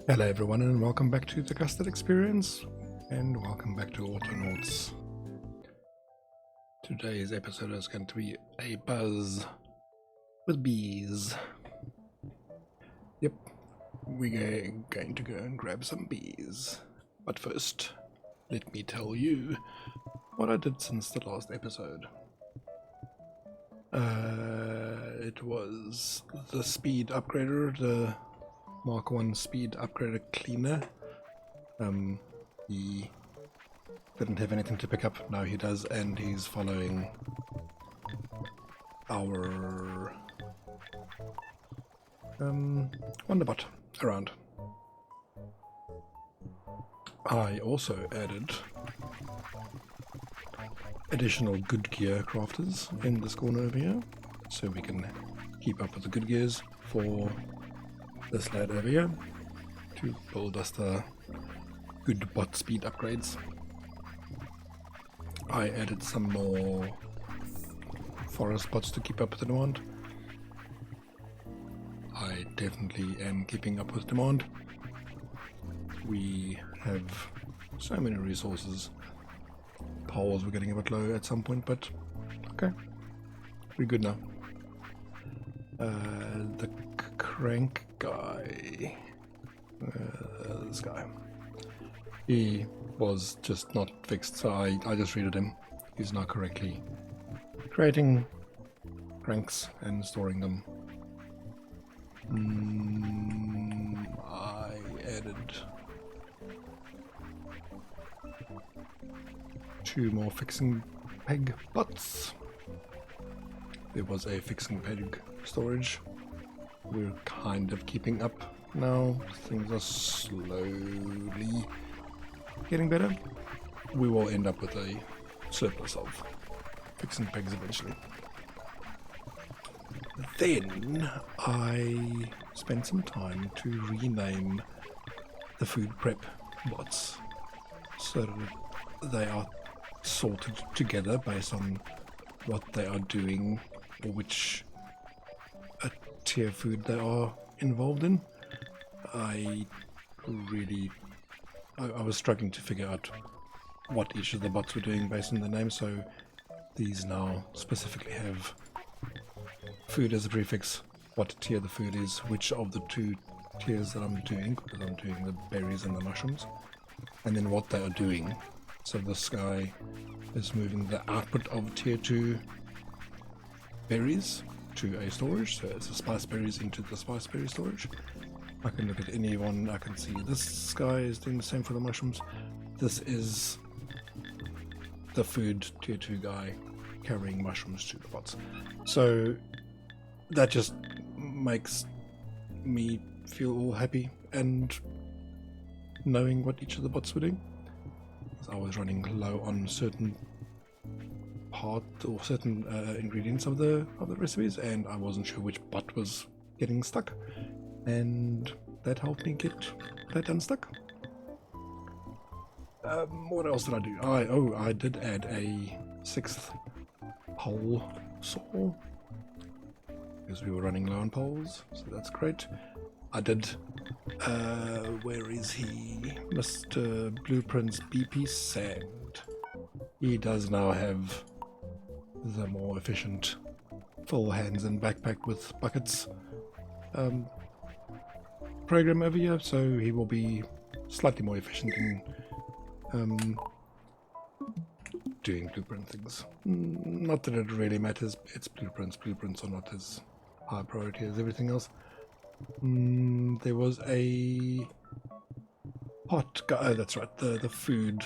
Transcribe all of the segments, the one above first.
Hello everyone and welcome back to the Custard experience and welcome back to Autonauts. Today's episode is going to be a buzz with bees. Yep, we're going to go and grab some bees. But first, let me tell you what I did since the last episode. It was the speed upgrader, the Mark 1 speed upgrader cleaner. He didn't have anything to pick up, now he does, and he's following our Wonderbot around. I also added additional good gear crafters in this corner over here, so we can keep up with the good gears for this lad over here to build us the good bot speed upgrades. I added some more forest bots to keep up with the demand. I definitely am keeping up with demand. We have so many resources. Poles were getting a bit low at some point, but okay, we're good now. The crank guy, this guy, he was just not fixed, so I just read him. He's now correctly creating cranks and storing them. I added 2 more fixing peg bots. There was a fixing peg storage. We're kind of keeping up now. Things are slowly getting better. We will end up with a surplus of fixing pegs eventually. Then I spent some time to rename the food prep bots so that they are sorted together based on what they are doing or which tier food they are involved in. I was struggling to figure out what each of the bots were doing based on the name, so these now specifically have food as a prefix, what tier the food is, which of the 2 tiers that I'm doing, because I'm doing the berries and the mushrooms, and then what they are doing. So this guy is moving the output of tier 2 berries to a storage, so it's the spice berries into the spice berry storage. I can look at any one, I can see this guy is doing the same for the mushrooms. This is the food tier 2 guy carrying mushrooms to the pots. So that just makes me feel all happy and knowing what each of the bots were doing. I was running low on certain part or certain ingredients of the recipes, and I wasn't sure which bot was getting stuck, and that helped me get that unstuck. What else did I do? I did add a 6th pole saw because we were running low on poles, so that's great. I did where is he? Mr. Blueprint's BP Sand. He does now have the more efficient full hands and backpack with buckets program over here, so he will be slightly more efficient in doing blueprint things. Not that it really matters, it's blueprints. Blueprints are not as high priority as everything else. There was a pot guy, oh, that's right, the food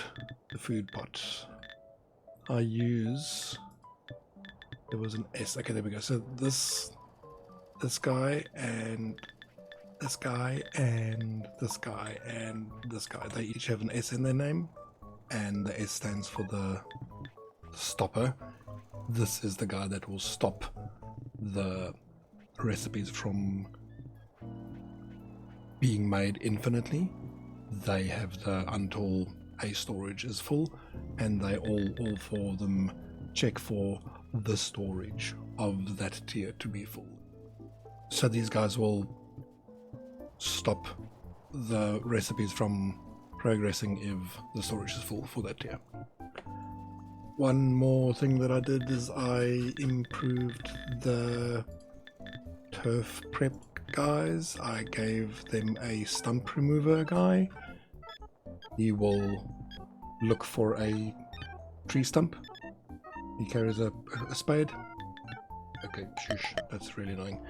pot. I use, there was an S, okay, there we go. So this guy and this guy and this guy and this guy, they each have an S in their name, and the S stands for the stopper. This is the guy that will stop the recipes from being made infinitely. They have the until a storage is full, and they all 4 of them check for the storage of that tier to be full. So these guys will stop the recipes from progressing if the storage is full for that tier. One more thing that I did is I improved the turf prep guys. I gave them a stump remover guy. He will look for a tree stump. He carries a spade. Okay, shush, that's really annoying.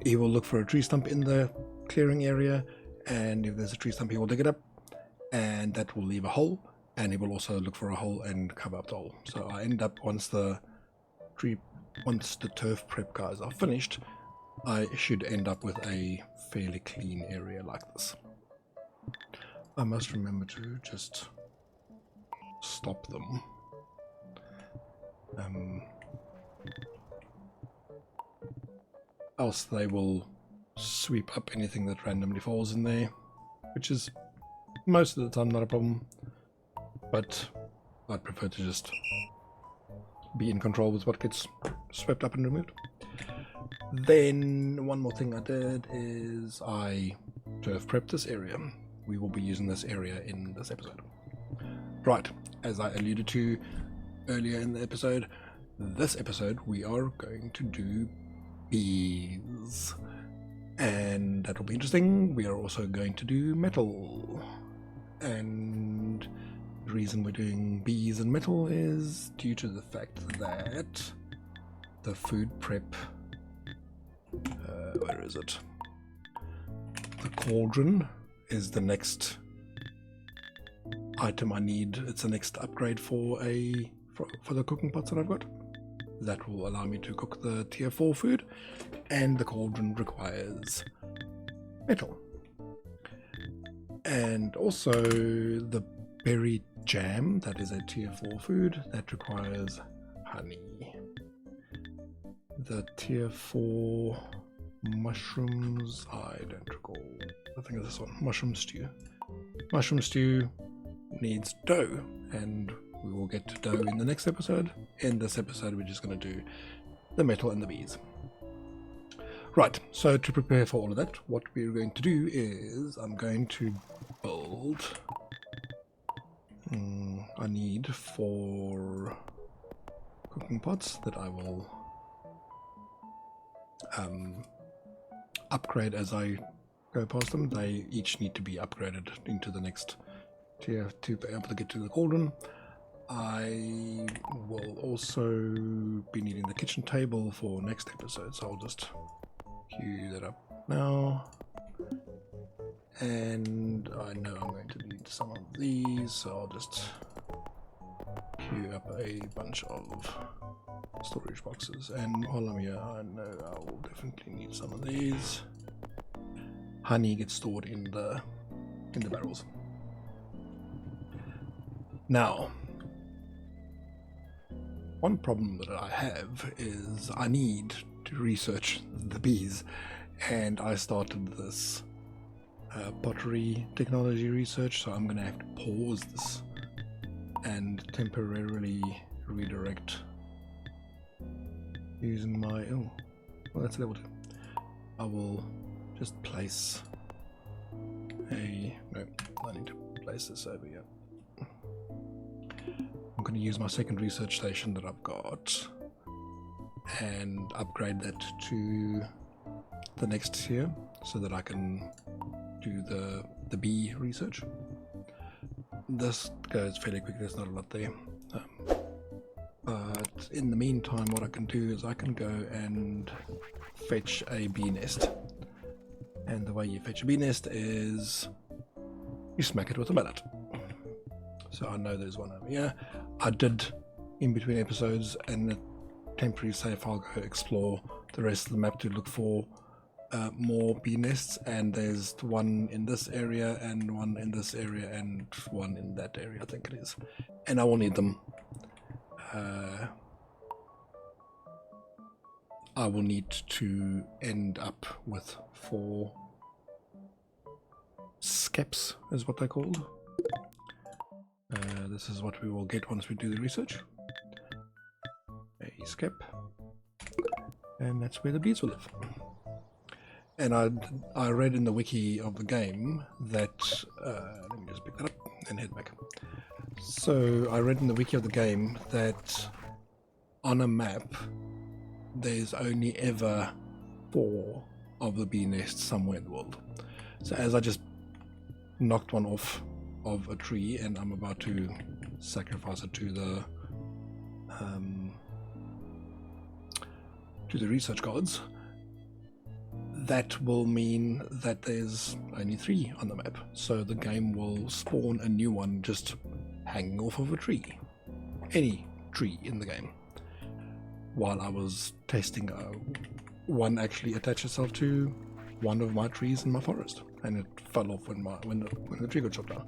He will look for a tree stump in the clearing area, and if there's a tree stump he will dig it up, and that will leave a hole, and he will also look for a hole and cover up the hole. So I end up, once the turf prep guys are finished, I should end up with a fairly clean area like this. I must remember to just stop them. Else they will sweep up anything that randomly falls in there, which is most of the time not a problem, but I'd prefer to just be in control with what gets swept up and removed. Then one more thing I did is I turf prepped this area. We will be using this area in this episode. Right, as I alluded to earlier in the episode, this episode we are going to do bees, and that will be interesting. We are also going to do metal, and the reason we're doing bees and metal is due to the fact that the food prep, where is it? The cauldron is the next item I need. It's the next upgrade for the cooking pots that I've got. That will allow me to cook the tier 4 food, and the cauldron requires metal. And also the berry jam, that is a tier 4 food, that requires honey. The tier 4 mushrooms, I don't recall. I think it's this one, mushroom stew. Mushroom stew needs dough, and we will get to dough in the next episode. In this episode we're just going to do the metal and the bees. Right, so to prepare for all of that, what we're going to do is I'm going to build, I need 4 cooking pots that I will upgrade as I go past them. They each need to be upgraded into the next tier to be able to get to the cauldron. I will also be needing the kitchen table for next episode, so I'll just queue that up now. And I know I'm going to need some of these, so I'll just queue up a bunch of storage boxes. And while I'm here, I know I will definitely need some of these. Honey gets stored in the barrels. Now, one problem that I have is I need to research the bees, and I started this pottery technology research, so I'm going to have to pause this and temporarily redirect using my... oh, well, that's level 2. I will just place a... no, I need to place this over here. I'm going to use my second research station that I've got and upgrade that to the next tier so that I can do the bee research. This goes fairly quickly, there's not a lot there. But in the meantime, what I can do is I can go and fetch a bee nest. And the way you fetch a bee nest is you smack it with a mallet. So I know there's one over here. I did, in between episodes, and a temporary save, I'll go explore the rest of the map to look for more bee nests, and there's one in this area, and one in this area, and one in that area, I think it is. And I will need them. I will need to end up with 4 skeps, is what they're called. This is what we will get once we do the research. A skep. And that's where the bees will live. and I read in the wiki of the game that let me just pick that up and head back. So I read in the wiki of the game that on a map there's only ever 4 of the bee nests somewhere in the world. So as I just knocked one off of a tree and I'm about to sacrifice it to the research gods, that will mean that there's only 3 on the map. So the game will spawn a new one just hanging off of a tree. Any tree in the game. While I was testing, one actually attached itself to one of my trees in my forest, and it fell off when the tree got chopped down.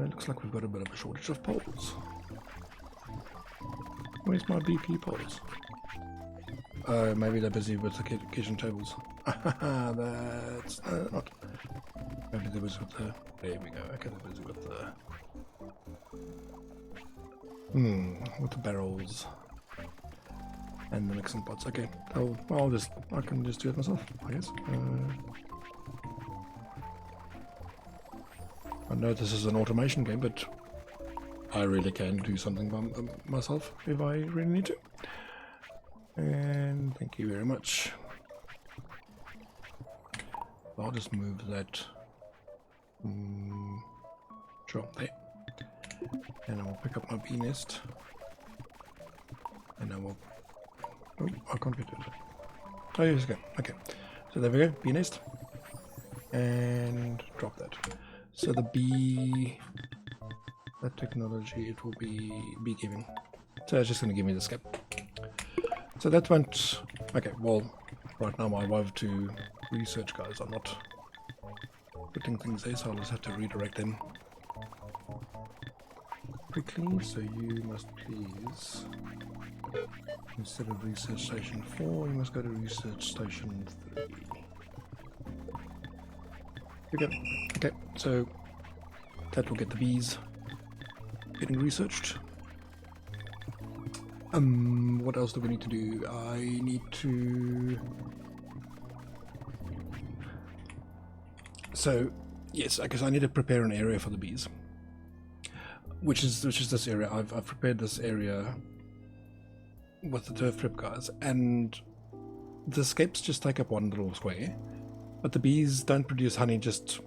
Looks like we've got a bit of a shortage of poles. Where's my BP poles? Maybe they're busy with the kitchen tables. That's not. Maybe they're busy with the. There we go. Okay, they're busy with the. With the barrels and the mixing pots. Okay, I can just do it myself, I guess. I know this is an automation game, but I really can do something by myself if I really need to. And thank you very much. I'll just move that. Sure, there. And I will pick up my bee nest. And I will. Oh, I can't get it. Oh, yes, okay. Okay. So there we go, bee nest. And drop that. So the bee. That technology, it will be bee giving. So it's just going to give me the skip. So that went. Okay, well, right now my Wove 2 research guys are not putting things there, so I'll just have to redirect them quickly. So you must please, instead of research station 4, you must go to research station 3. Okay, okay, so that will get the bees getting researched. What else do we need to do? I need to. So, yes, I guess I need to prepare an area for the bees, which is this area. I've prepared this area with the turf prep guys, and the escapes just take up one little square, but the bees don't produce honey just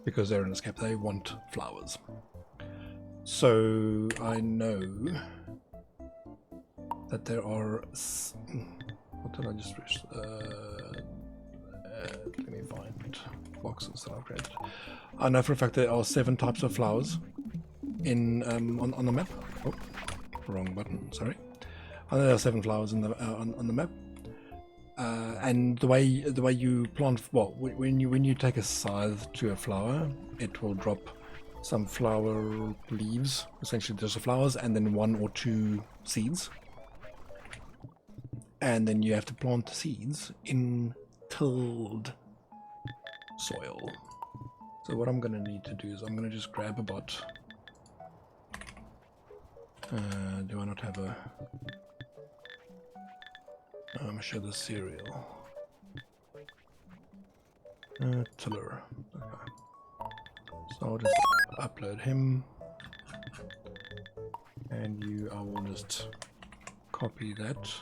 because they're an escape. They want flowers. So I know that there are. What did I just wish? Let me find boxes that I've created. I know for a fact there are 7 types of flowers in on the map. Oh, wrong button. Sorry. I know there are 7 flowers in the on the map. And the way you plant, well, when you take a scythe to a flower, it will drop some flower leaves, essentially just the flowers, and then 1 or 2 seeds. And then you have to plant the seeds in tilled soil. So what I'm going to need to do is I'm going to just grab a bot. Do I not have a... I'm going to show the cereal. Tiller. Okay. So I'll just upload him. And I will just copy that.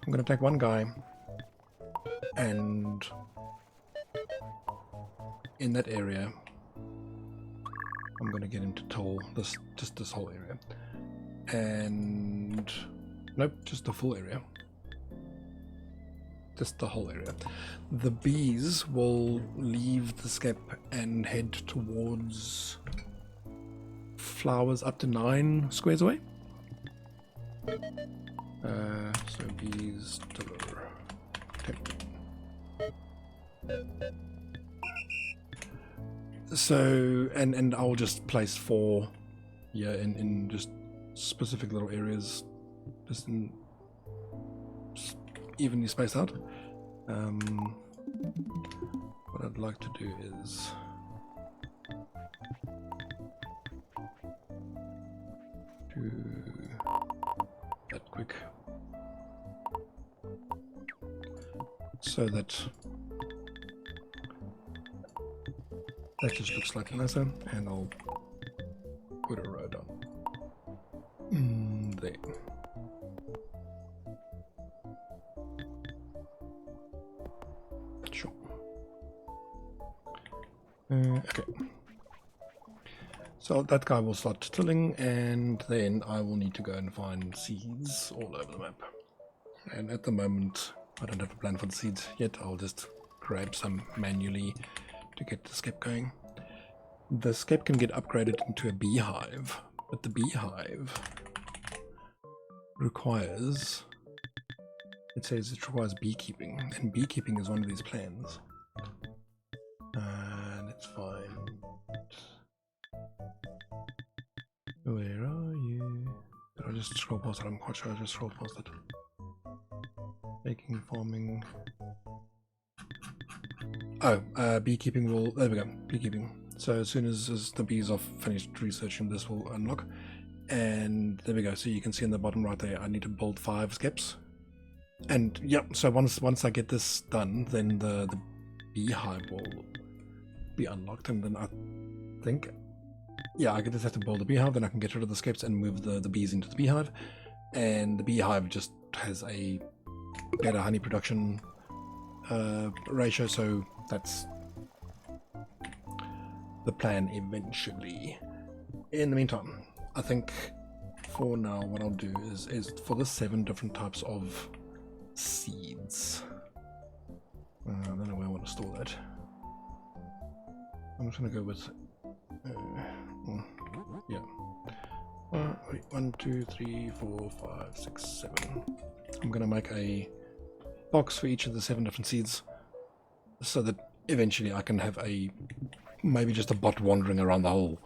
I'm going to take one guy, and in that area, I'm going to get him to till just this whole area. And nope, just the full area. Just the whole area. The bees will leave the skep and head towards flowers up to 9 squares away. So bees deliver. Okay. So and I'll just place 4 in just specific little areas, just in evenly spaced out. What I'd like to do is do that quick. so that that just looks slightly nicer, and I'll put a row down. There. Sure. Okay. So that guy will start tilling, and then I will need to go and find seeds all over the map. And at the moment, I don't have a plan for the seeds yet. I'll just grab some manually to get the skep going. The skep can get upgraded into a beehive, but the beehive requires, it says it requires beekeeping, and beekeeping is one of these plans. Let's find, where are you? Did I just scroll past it? I'm quite sure I just scrolled past it. Making farming. Oh, beekeeping will, there we go, beekeeping. So as soon as the bees are finished researching, this will unlock. And there we go. So you can see in the bottom right there, I need to build 5 skeps. And yep, so once I get this done, then the beehive will be unlocked. And then I think, yeah, I just have to build a beehive, then I can get rid of the skeps and move the bees into the beehive. And the beehive just has a better honey production ratio, so that's the plan eventually. In the meantime, I think for now what I'll do is for the 7 different types of seeds, I don't know where I want to store that. I'm just going to go with yeah, 1, 2, 3, 4, 5, 6, 7. I'm going to make a box for each of the 7 different seeds, so that eventually I can have maybe just a bot wandering around the whole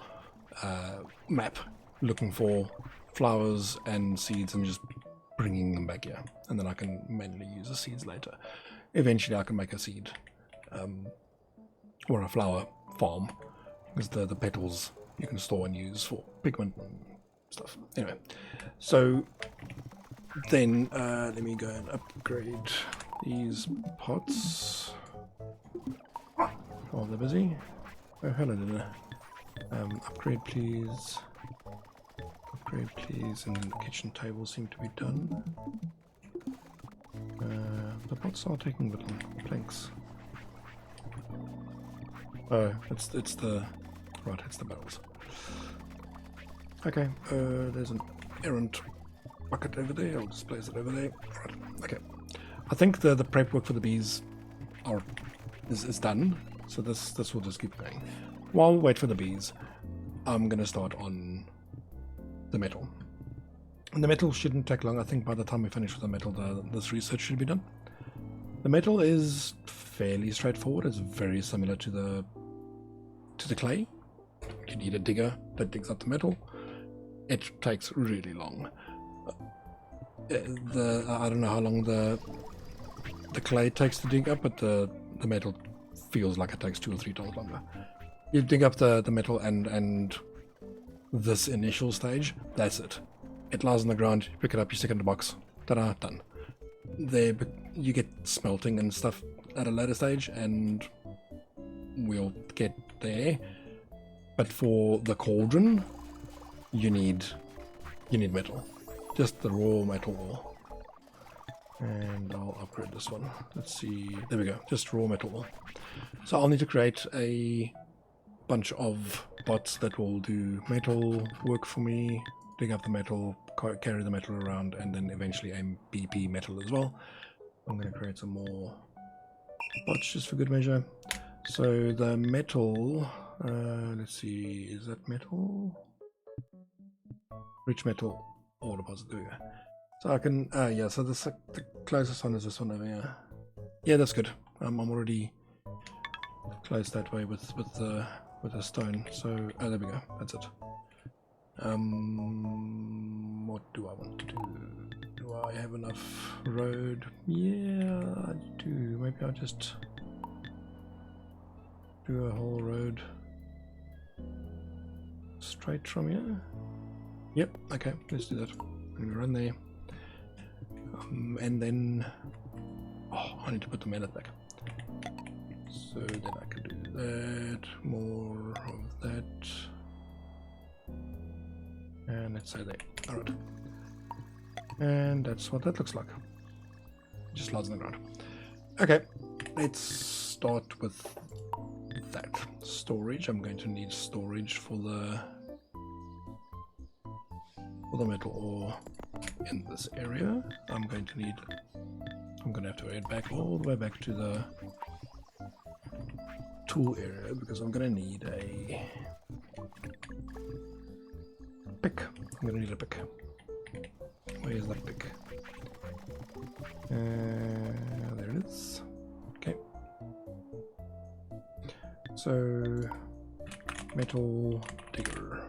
map looking for flowers and seeds and just bringing them back here, and then I can manually use the seeds later. Eventually I can make a seed or a flower farm, because the petals you can store and use for pigment and stuff. Anyway, so then let me go and upgrade these pots. Oh, they're busy. Oh, hello there. Upgrade please. Upgrade please. And then the kitchen tables seem to be done. The pots are taking little planks. Oh, it's the right. It's the barrels. Okay. There's an errant bucket over there. I'll just place it over there. Right. Okay. I think the prep work for the bees is done. So this will just keep going. While we wait for the bees, I'm gonna start on the metal. And the metal shouldn't take long. I think by the time we finish with the metal, this research should be done. The metal is fairly straightforward. It's very similar to the clay. You need a digger that digs up the metal. It takes really long. I don't know how long the clay takes to dig up, but the metal feels like it takes 2 or 3 times longer. You dig up the metal and this initial stage, that's it. It lies on the ground, you pick it up, you stick it in the box. Ta-da, done. There, you get smelting and stuff at a later stage, and we'll get there. But for the cauldron, you need metal. Just the raw metal ore. And I'll upgrade this one. Let's see. There we go. Just raw metal ore. So I'll need to create a bunch of bots that will do metal work for me, dig up the metal, carry the metal around, and then eventually aim BP metal as well. I'm going to create some more bots just for good measure. So the metal, let's see, is that metal? Rich metal ore deposit, there we go. So I can, yeah, so the closest one is this one over here. Yeah, that's good. I'm already close that way with the stone. So, oh, there we go. That's it. What do I want to do? Do I have enough road? Yeah, I do. Maybe I'll just do a whole road straight from here. Yep. Okay, let's do that. Let me run there. And then Oh, I need to put the mallet back. So then I can do that, more of that. And let's say there. Alright. And that's what that looks like. Just lies on the ground. Okay, let's start with that. Storage. I'm going to need storage for the metal ore in this area. I'm going to have to head back all the way back to the tool area because I'm going to need a pick. I'm going to need a pick. Where is that pick? There it is. Okay. So, metal digger.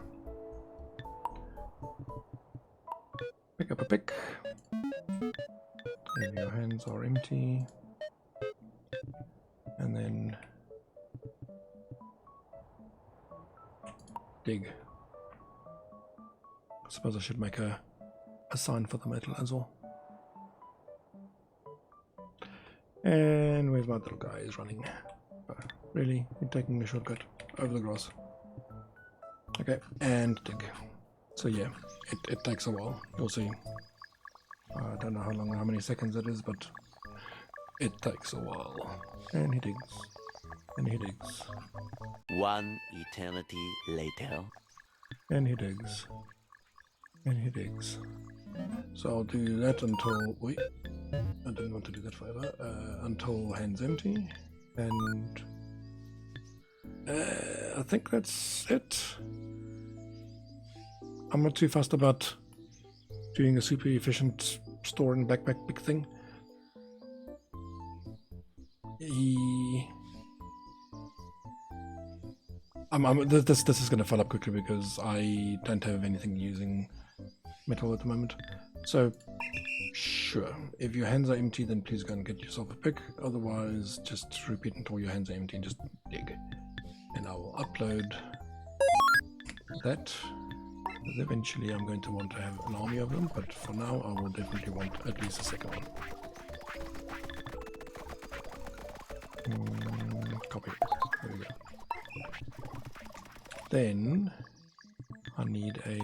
Pick up a pick. If your hands are empty. And then dig. I suppose I should make a sign for the metal as well. And where's my little guy? He's running. Really? You're taking a shortcut over the grass. Okay, and dig. So yeah, it takes a while. You'll see. I don't know how many seconds it is, but it takes a while. And he digs. And he digs. One eternity later. And he digs. And he digs. So I'll do that until... Wait. I didn't want to do that forever. Until hand's empty. And... I think that's it. I'm not too fussed about doing a super efficient store and backpack big thing. This is going to fill up quickly because I don't have anything using metal at the moment. So, sure, if your hands are empty, then please go and get yourself a pick. Otherwise, just repeat until your hands are empty and just dig. And I will upload that. Eventually, I'm going to want to have an army of them, but for now, I will definitely want at least a second one. Copy. There we go. Then I need a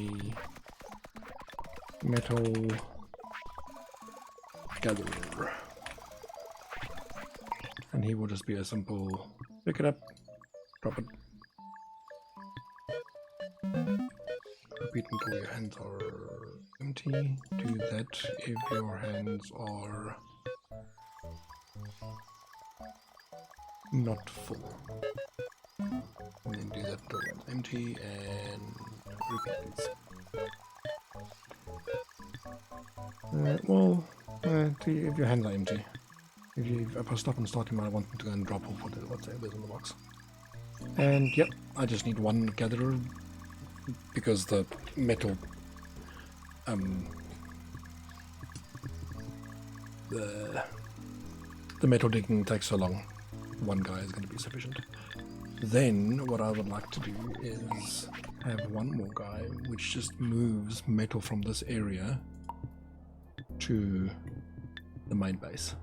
metal gatherer, and he will just be a simple pick it up, drop it, repeat until your hands are empty. Do that if your hands are not full. And then do that until it's empty and repeat these. If your hands are empty. If I stop and start, you might want to go and drop off whatever's in the box. And yep, I just need one gatherer because the metal the metal digging takes so long. One guy is going to be sufficient. Then what I would like to do is have one more guy which just moves metal from this area to the main base.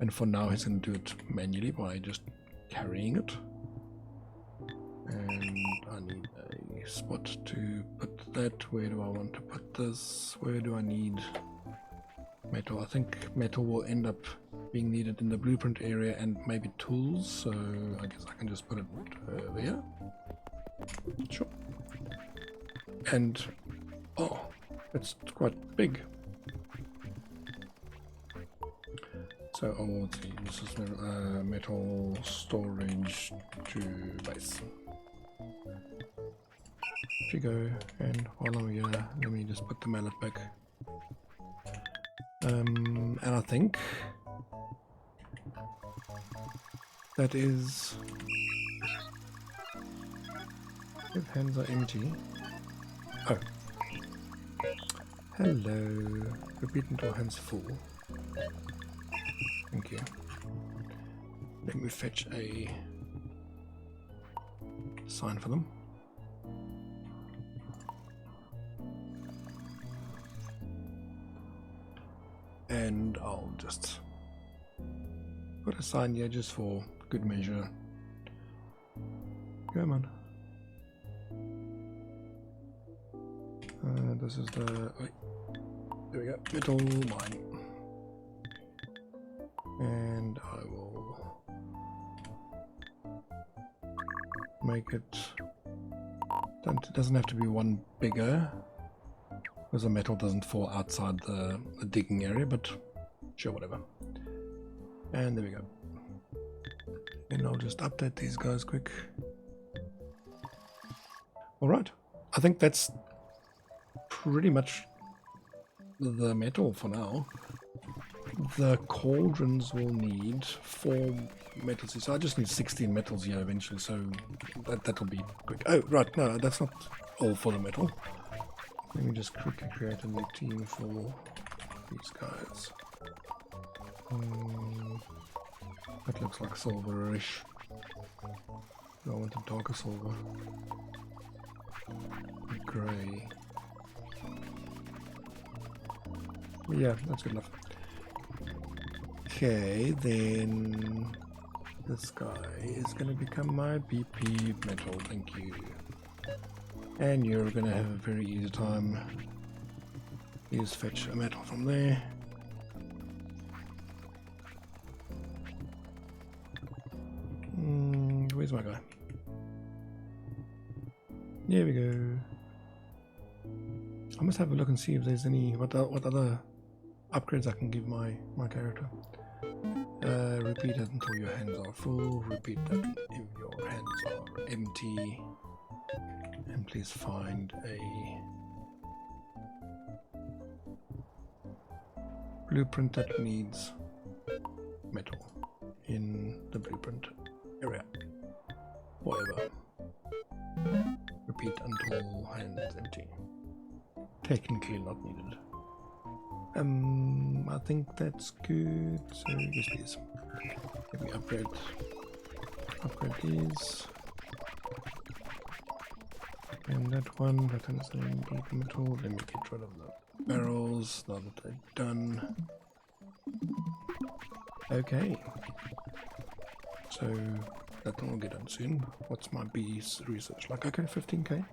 And for now he's going to do it manually by just carrying it. And I need a spot to put that. Where do I want to put this? Where do I need metal? I think metal will end up being needed in the blueprint area and maybe tools, so I guess I can just put it over here. Sure. And oh, it's quite big. So let's see, this is metal storage to base. Here you go, and while I'm here, let me just put the mallet back. And I think that is, if hands are empty. Oh, hello. Repeat until hands full. Thank you. Let me fetch a sign for them. And I'll just Put a sign here just for good measure. Come on. This is the... Wait, there we go. Metal mine. And I will make it... It doesn't have to be one bigger, because the metal doesn't fall outside the digging area, but sure, whatever. And there we go. And I'll just update these guys quick. Alright, I think that's pretty much the metal for now. The cauldrons will need 4 metals, so I just need 16 metals here eventually, so that'll be quick. Oh, right, no, that's not all for the metal. Let me just quickly create a new team for these guys. That looks like silverish. I want a darker silver. Grey. Yeah, that's good enough. Okay, then this guy is going to become my BP metal, thank you. And you're going to have a very easy time. Just fetch a metal from there. Where's my guy? There we go. I must have a look and see if there's any what other upgrades I can give my character. Repeat it until your hands are full. Repeat that if your hands are empty. And please find a blueprint that needs metal in the blueprint area. Whatever. Repeat until hands empty. Technically not needed. I think that's good. So yes, please. Let me upgrade these. And that one is in deep metal. Let me get rid of the barrels now that they're done. Okay. So that one will get done soon. What's my bees research like? Okay, 15k.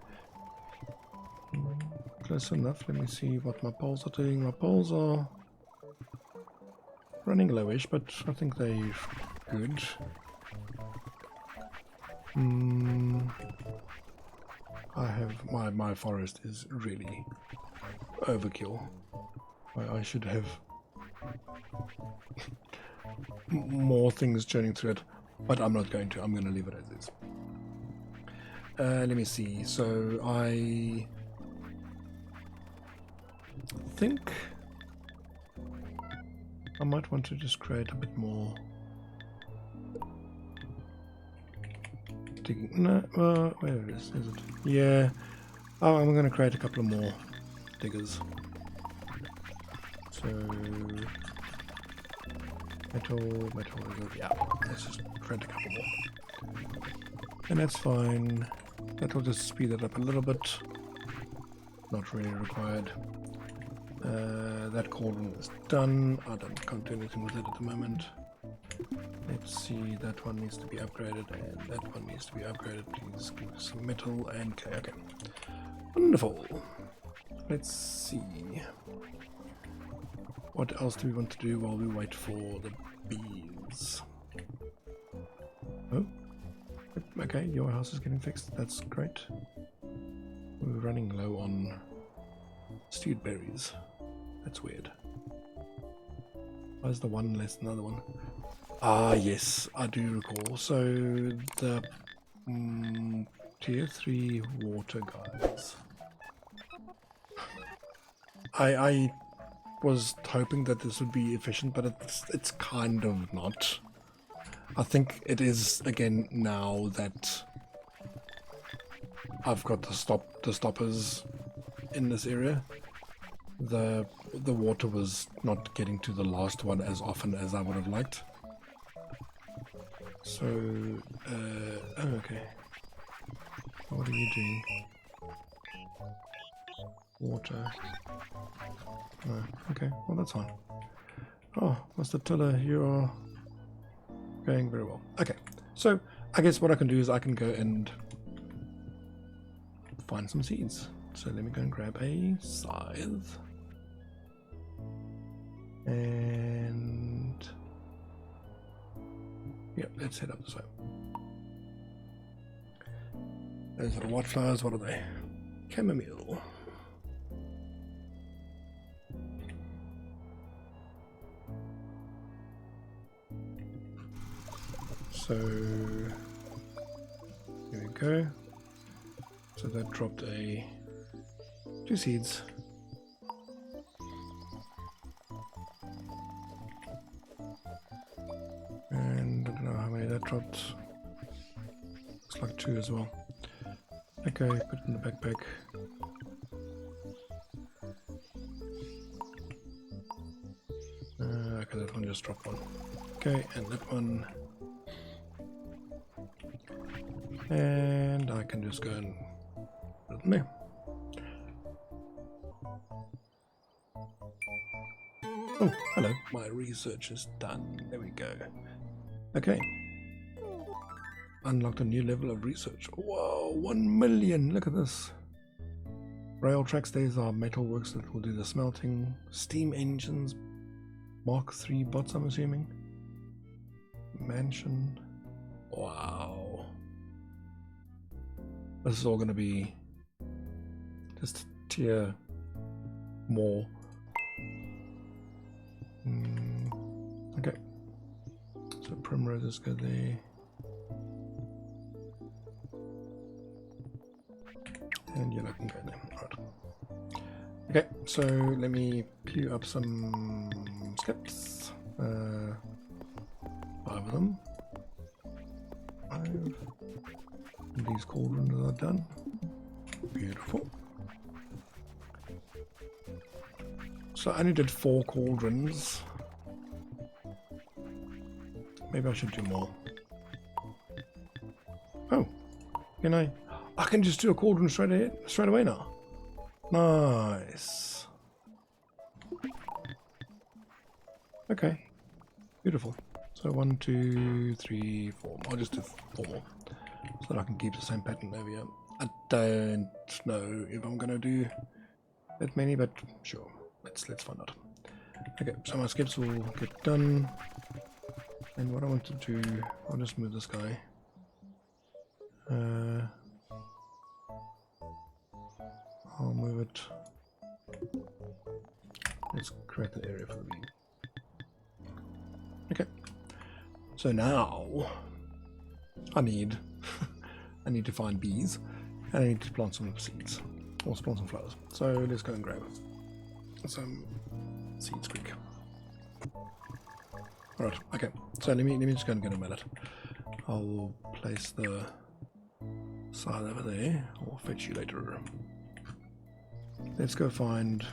Close enough. Let me see what my poles are doing. My poles are running lowish, but I think they're good. I have my forest is really overkill. I should have more things churning through it, but I'm not going to. I'm going to leave it as is. Let me see. So I think I might want to just create a bit more digging. No, where it is it? Yeah. Oh, I'm going to create a couple of more diggers. So metal, yeah, let's just create a couple more. And that's fine. That'll just speed it up a little bit. Not really required. That cauldron is done. I can't do anything with it at the moment. Let's see, that one needs to be upgraded and that one needs to be upgraded. Please give us some metal and clay. Okay. Wonderful. Let's see. What else do we want to do while we wait for the bees? Oh. Okay, your house is getting fixed. That's great. We're running low on stewed berries. That's weird. Why's the one less than the other one? Ah, yes, I do recall. So the tier 3 water guys. I was hoping that this would be efficient, but it's kind of not. I think it is again now that I've got the stoppers in this area. The water was not getting to the last one as often as I would have liked. So oh, okay. What are you doing? Water. Oh, okay, well that's fine. Oh, Mr. Tiller, you are Going very well. Okay, so I guess what I can do is I can go and find some seeds. So let me go and grab a scythe. And yeah, let's head up this way. Those are the white flowers. What are they? Chamomile. So here we go. So that dropped 2 seeds. And I don't know how many that dropped. Looks like 2 as well. Okay, put it in the backpack. Okay, that one just dropped 1. Okay, and that one. And I can just go and put it in there. Oh, hello. My research is done. There we go. Okay. Unlocked a new level of research. Whoa, 1 million. Look at this. Rail tracks. These are metalworks that will do the smelting. Steam engines. Mark 3 bots, I'm assuming. Mansion. Wow. This is all going to be just tier more. Okay. So primroses go there. And yellow can go there. Alright. Okay, so let me queue up some skips. 5 of them. 5. And these cauldrons are done. Beautiful. So I only did 4 cauldrons. Maybe I should do more. Oh, can I can just do a cauldron straight away now. Nice. Okay, beautiful. So 1, 2, 3, 4. I'll just do 4 more, so that I can keep the same pattern over here. I don't know if I'm gonna do that many, but sure. Let's find out. Okay, so my skips will get done. And what I want to do, I'll just move this guy. I'll move it. Let's create the area for the bee. Okay. So now I need to find bees, and I need to plant some seeds or plant some flowers. So let's go and grab some seeds quick. Alright, okay. So let me just go and get a mallet. I'll place the side over there. I'll fetch you later. Let's go find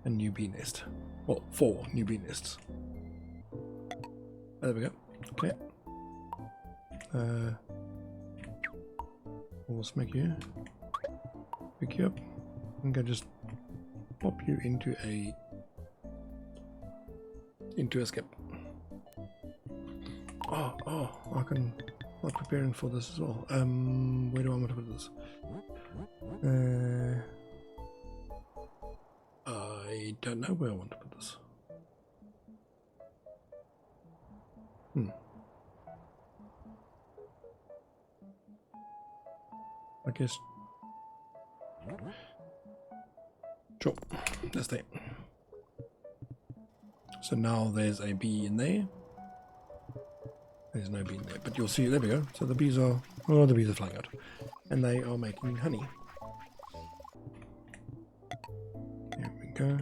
a new bee nest. Well, 4 new bee nests. There we go. Okay. We'll smack you. Pick you up. I'm gonna just pop you into a skip. Oh, I can not preparing for this as well. Where do I want to put this? I don't know where I want to put this. I guess. Sure, that's there. So now there's a bee in there. There's no bee in there, but you'll see, there we go. So the bees are flying out. And they are making honey. There we go.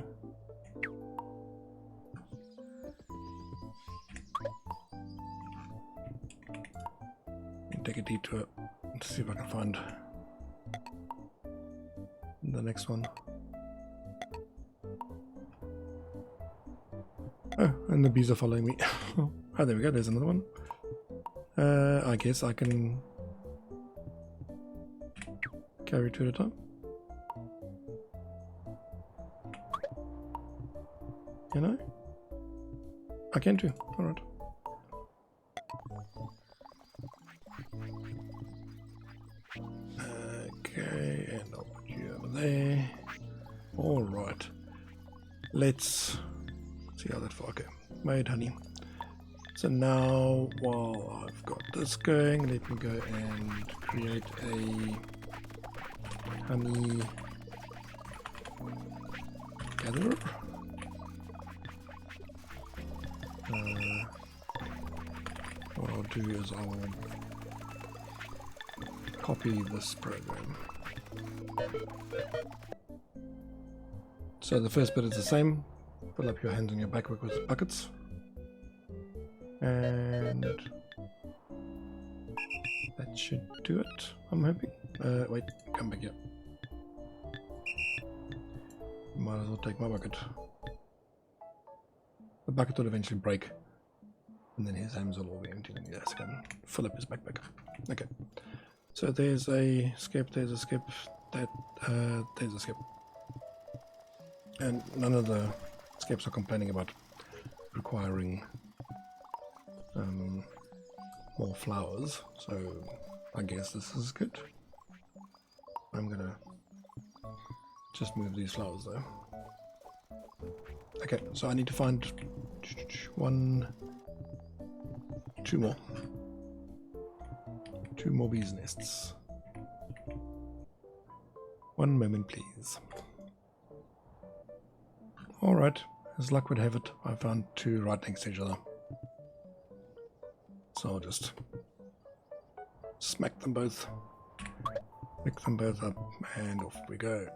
And take a detour to see if I can find the next one. Oh, and the bees are following me. Oh, there we go, there's another one. I guess I can carry 2 at a time. Can I? I can too. Alright. there. All right. Let's see how that far. Okay, made honey. So now, while I've got this going, let me go and create a honey gatherer. What I'll do is I'll copy this program. So the first bit is the same. Fill up your hands and your backpack with buckets. And that should do it, I'm hoping. Wait, come back here. Might as well take my bucket. The bucket will eventually break. And then his hands will all be empty. Yes, I can fill up his backpack. Okay. So there's a skip, there's a skip, there's a skip. And none of the skips are complaining about requiring more flowers, so I guess this is good. I'm gonna just move these flowers though. Okay, so I need to find two more bees nests. One moment please. Alright, as luck would have it, I found two right next to each other. So I'll just smack them both, pick them both up, and off we go.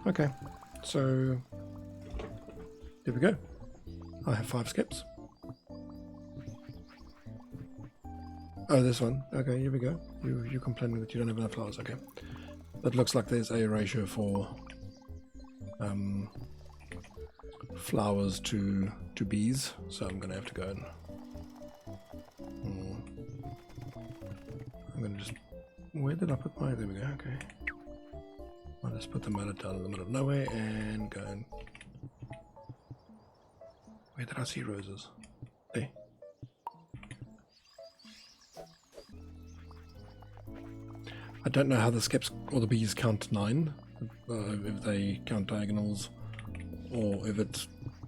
Okay, so here we go. I have 5 skips. Oh, this one. Okay, here we go. You complaining that you don't have enough flowers. Okay. That looks like there's a ratio for flowers to bees, so I'm gonna have to go and I'm gonna just, where did I put my, there we go. Okay, I'll just put the mallet down in the middle of nowhere and go and, where did I see roses? There. I don't know how the skips or the bees count 9, if they count diagonals, or if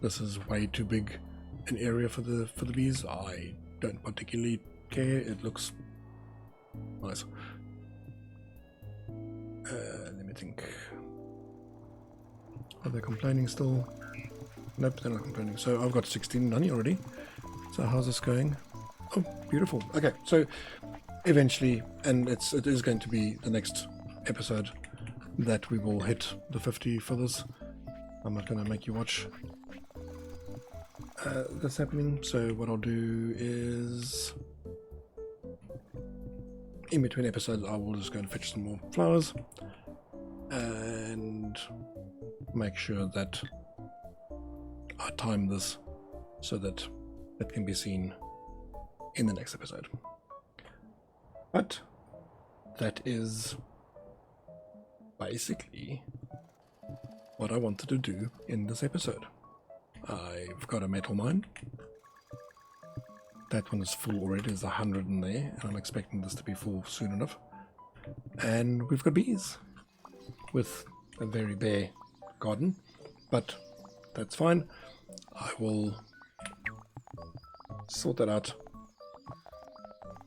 this is way too big an area for the bees. I don't particularly care. It looks nice. Let me think. Are they complaining still? Nope, they're not complaining. So I've got 16 honey already. So how's this going? Oh, beautiful. Okay, so eventually, and it is going to be the next episode that we will hit the 50 for this. I'm not going to make you watch this happening. So what I'll do is, in between episodes, I will just go and fetch some more flowers and make sure that I time this so that it can be seen in the next episode. But that is basically what I wanted to do in this episode. I've got a metal mine. That one is full already. There's 100 in there, and I'm expecting this to be full soon enough. And we've got bees with a very bare garden, but that's fine. I will sort that out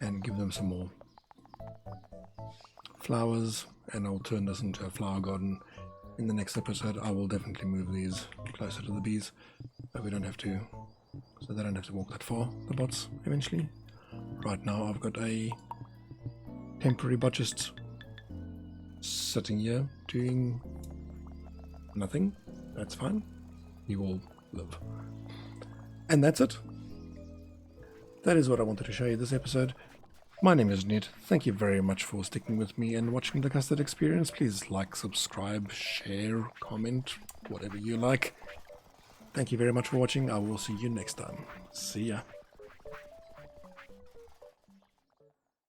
and give them some more flowers, and I'll turn this into a flower garden. In the next episode I will definitely move these closer to the bees, so we don't have to, so they don't have to walk that far, the bots, eventually. Right now I've got a temporary bot just sitting here doing nothing. That's fine, he will live. And that's it. That is what I wanted to show you this episode. My name is Ned. Thank you very much for sticking with me and watching the Custard Experience. Please like, subscribe, share, comment, whatever you like. Thank you very much for watching. I will see you next time. See ya.